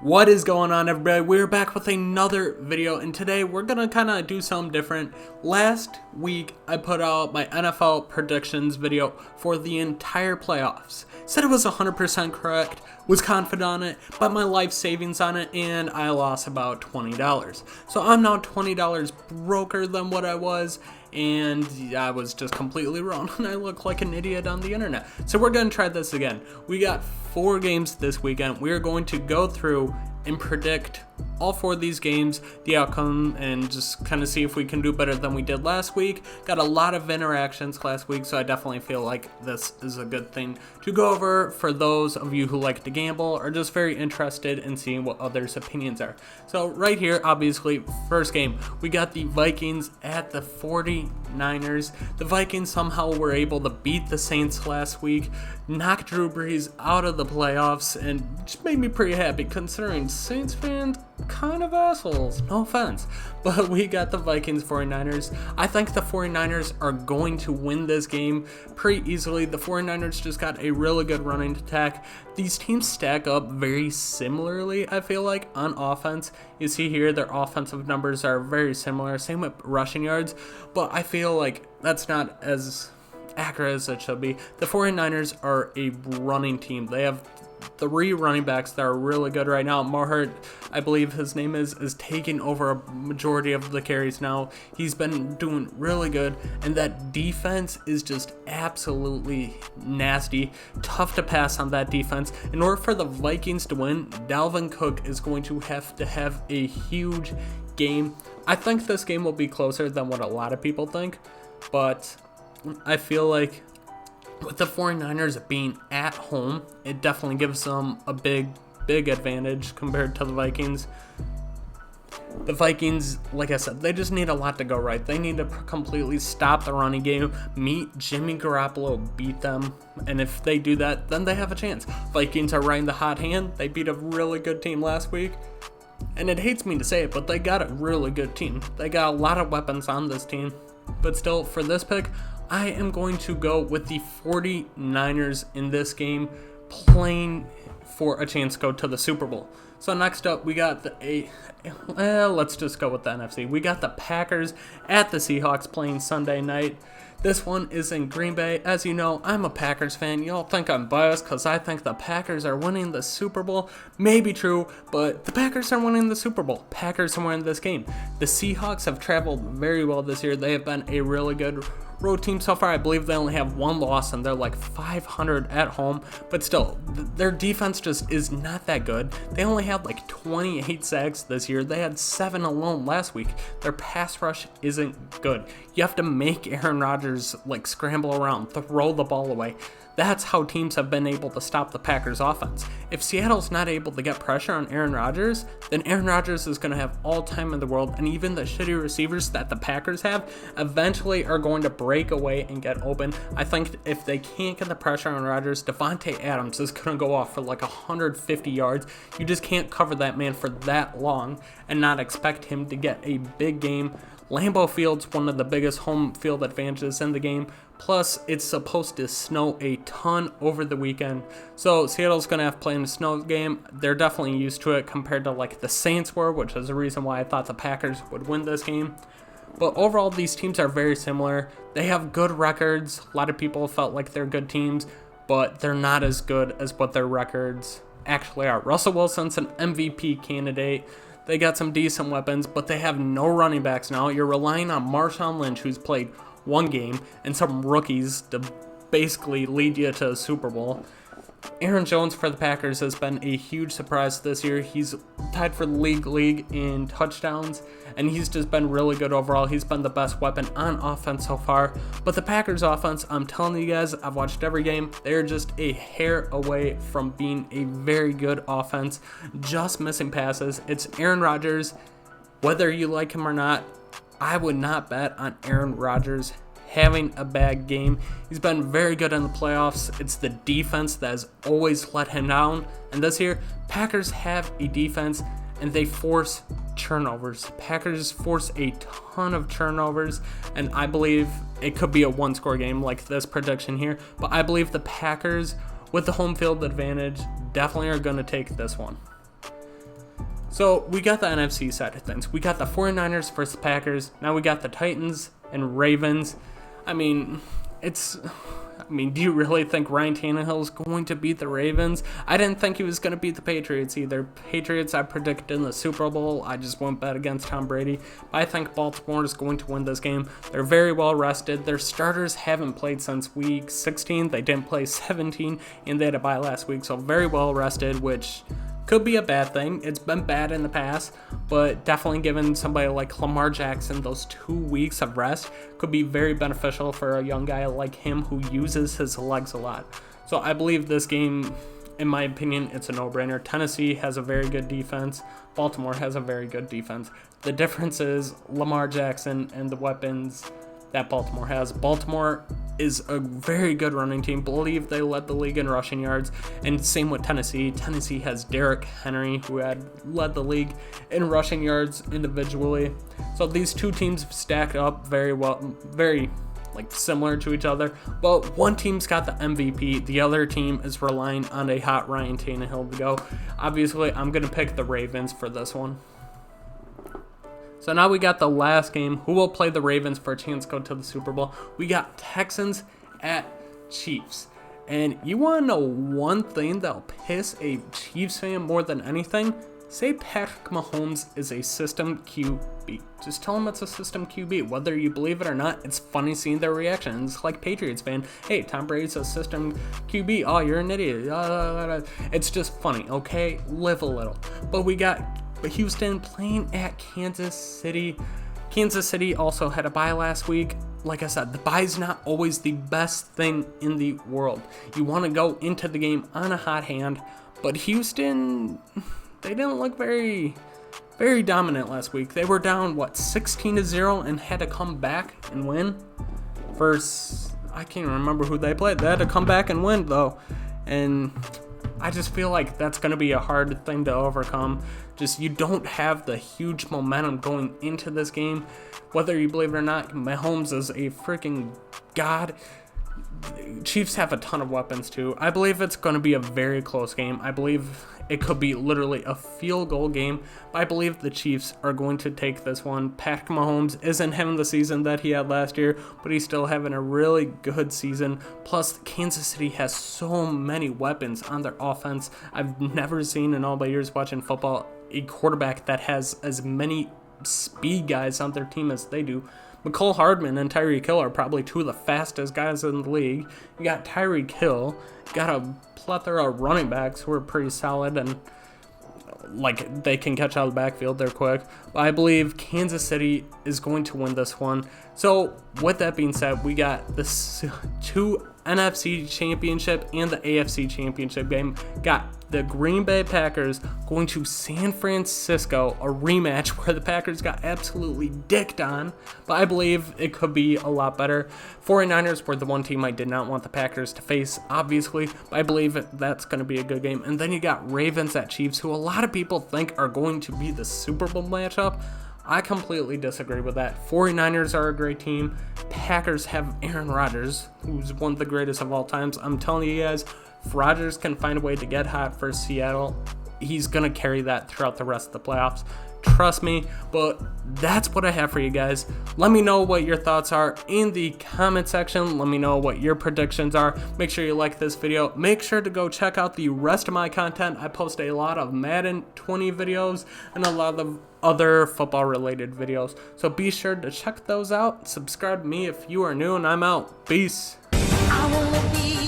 What is going on, everybody? We're back with another video, and today we're gonna kind of do something different. Last week I put out my NFL predictions video for the entire playoffs. Said it was 100% correct, was confident on it, but my life savings on it, and I lost about $20. So I'm now $20 broker than what I was, and I was just completely wrong, and I look like an idiot on the internet. So we're gonna try this again. We got 4 games this weekend. We're going to go through and predict all 4 of these games, the outcome, and just kind of see if we can do better than we did last week. Got a lot of interactions last week, so I definitely feel like this is a good thing to go over for those of you who like to gamble or just very interested in seeing what others' opinions are. So right here, obviously, first game, we got the Vikings at the 49ers. The Vikings somehow were able to beat the Saints last week, knock Drew Brees out of the playoffs, and just made me pretty happy considering Saints fans kind of assholes, no offense, but we got the Vikings 49ers. I think the 49ers are going to win this game pretty easily. The 49ers just got a really good running attack. These teams stack up very similarly, I feel like, on offense. You see here their offensive numbers are very similar, same with rushing yards, but I feel like that's not as accurate as it should be. The 49ers are a running team. They have 3 running backs that are really good right now. Mohart, I believe his name is taking over a majority of the carries now. He's been doing really good, and that defense is just absolutely nasty. Tough to pass on that defense. In order for the Vikings to win, Dalvin Cook is going to have a huge game. I think this game will be closer than what a lot of people think, but I feel like with the 49ers being at home, it definitely gives them a big advantage compared to the Vikings. The Vikings, like I said, they just need a lot to go right. They need to completely stop the running game, meet Jimmy Garoppolo, beat them, and if they do that, then they have a chance. Vikings are riding the hot hand. They beat a really good team last week, and it hates me to say it, but they got a really good team. They got a lot of weapons on this team, but still, for this pick, I am going to go with the 49ers in this game, playing for a chance to go to the Super Bowl. So next up, we got let's just go with the NFC. We got the Packers at the Seahawks playing Sunday night. This one is in Green Bay. As you know, I'm a Packers fan. Y'all think I'm biased because I think the Packers are winning the Super Bowl. Maybe true, but the Packers are winning the Super Bowl. Packers are winning this game. The Seahawks have traveled very well this year. They have been a really good road team so far. I believe they only have 1 loss and they're like 500 at home, but still, their defense just is not that good. They only had like 28 sacks this year. They had 7 alone last week. Their pass rush isn't good. You have to make Aaron Rodgers like scramble around, throw the ball away. That's how teams have been able to stop the Packers offense. If Seattle's not able to get pressure on Aaron Rodgers, then Aaron Rodgers is going to have all time in the world, and even the shitty receivers that the Packers have eventually are going to break away and get open. I think if they can't get the pressure on Rodgers, Devontae Adams is going to go off for like 150 yards. You just can't cover that man for that long and not expect him to get a big game. Lambeau Field's one of the biggest home field advantages in the game. Plus, it's supposed to snow a ton over the weekend. So Seattle's going to have to play in a snow game. They're definitely used to it compared to like the Saints were, which is the reason why I thought the Packers would win this game. But overall, these teams are very similar. They have good records. A lot of people felt like they're good teams, but they're not as good as what their records actually are. Russell Wilson's an MVP candidate. They got some decent weapons, but they have no running backs now. You're relying on Marshawn Lynch, who's played 1 game, and some rookies to basically lead you to a Super Bowl. Aaron Jones for the Packers has been a huge surprise this year. He's tied for the league in touchdowns, and he's just been really good overall. He's been the best weapon on offense so far. But the Packers offense, I'm telling you guys, I've watched every game. They're just a hair away from being a very good offense, just missing passes. It's Aaron Rodgers. Whether you like him or not, I would not bet on Aaron Rodgers having a bad game. He's been very good in the playoffs. It's the defense that has always let him down. And this year, Packers have a defense and they force turnovers. Packers force a ton of turnovers, and I believe it could be a 1-score game like this prediction here. But I believe the Packers, with the home field advantage, definitely are going to take this one. So we got the NFC side of things. We got the 49ers versus Packers. Now we got the Titans and Ravens. I mean, do you really think Ryan Tannehill is going to beat the Ravens? I didn't think he was going to beat the Patriots either. Patriots, I predicted in the Super Bowl. I just won't bet against Tom Brady. I think Baltimore is going to win this game. They're very well rested. Their starters haven't played since week 16. They didn't play 17, and they had a bye last week, so very well rested, which could be a bad thing. It's been bad in the past, but definitely giving somebody like Lamar Jackson those 2 weeks of rest could be very beneficial for a young guy like him who uses his legs a lot. So I believe this game, in my opinion, it's a no-brainer. Tennessee has a very good defense. Baltimore has a very good defense. The difference is Lamar Jackson and the weapons that Baltimore has. Baltimore is a very good running team. Believe they led the league in rushing yards, and same with Tennessee. Tennessee has Derrick Henry, who had led the league in rushing yards individually. So these two teams stack up very well, very similar to each other, but one team's got the MVP, the other team is relying on a hot Ryan Tannehill to go. Obviously, I'm going to pick the Ravens for this one. So now we got the last game. Who will play the Ravens for a chance to go to the Super Bowl? We got Texans at Chiefs. And you want to know one thing that'll piss a Chiefs fan more than anything? Say Patrick Mahomes is a system QB. Just tell him it's a system QB. Whether you believe it or not, it's funny seeing their reactions. Like Patriots fan, hey, Tom Brady's a system QB. Oh, you're an idiot. It's just funny, okay? Live a little. But we got Houston playing at Kansas City. Kansas City also had a bye last week. Like I said, the bye's not always the best thing in the world. You want to go into the game on a hot hand, but Houston, they didn't look very dominant last week. They were down 16-0 and had to come back and win. Versus, I can't remember who they played. They had to come back and win though, and I just feel like that's going to be a hard thing to overcome. Just, you don't have the huge momentum going into this game. Whether you believe it or not, Mahomes is a freaking god. Chiefs have a ton of weapons too. I believe it's going to be a very close game. I believe it could be literally a field goal game. I believe the Chiefs are going to take this one. Patrick Mahomes isn't having the season that he had last year, but he's still having a really good season. Plus, Kansas City has so many weapons on their offense. I've never seen in all my years watching football a quarterback that has as many speed guys on their team as they do. McCole Hardman and Tyreek Hill are probably two of the fastest guys in the league. You got Tyreek Hill, you got a plethora of running backs who are pretty solid and they can catch out of the backfield. They're quick. But I believe Kansas City is going to win this one. So with that being said, we got this two NFC Championship and the AFC Championship game. Got the Green Bay Packers going to San Francisco, a rematch where the Packers got absolutely dicked on, but I believe it could be a lot better. 49ers were the one team I did not want the Packers to face, obviously, but I believe that's going to be a good game. And then you got Ravens at Chiefs, who a lot of people think are going to be the Super Bowl matchup. I completely disagree with that. 49ers are a great team. Packers have Aaron Rodgers, who's one of the greatest of all times. I'm telling you guys, if Rodgers can find a way to get hot for Seattle, he's going to carry that throughout the rest of the playoffs. Trust me, but that's what I have for you guys. Let me know what your thoughts are in the comment section. Let me know what your predictions are. Make sure you like this video. Make sure to go check out the rest of my content. I post a lot of Madden 20 videos and a lot of other football related videos. So be sure to check those out. Subscribe to me if you are new, and I'm out. Peace. I wanna be